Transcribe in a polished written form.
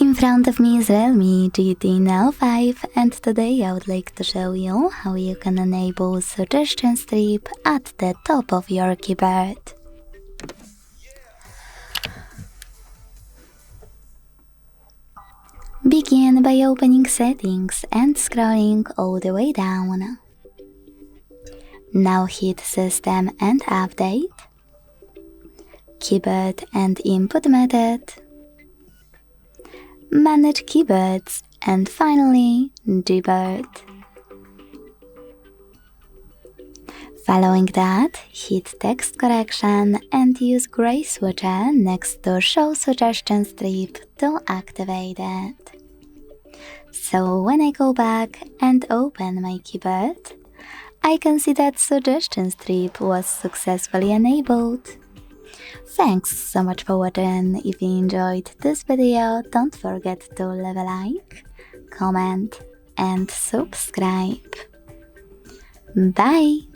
In front of me is REALME GT Neo 5, and today I would like to show you how you can enable suggestion strip at the top of your keyboard. Begin by opening Settings and scrolling all the way down. Now hit System and Update, Keyboard and Input Method, Manage Keyboards, and finally Gboard. Following that, hit Text Correction and use Gray switcher next to Show Suggestion Strip to activate it. So when I go back and open my keyboard, I can see that Suggestion Strip was successfully enabled. Thanks so much for watching. If you enjoyed this video, don't forget to leave a like, comment and subscribe. Bye!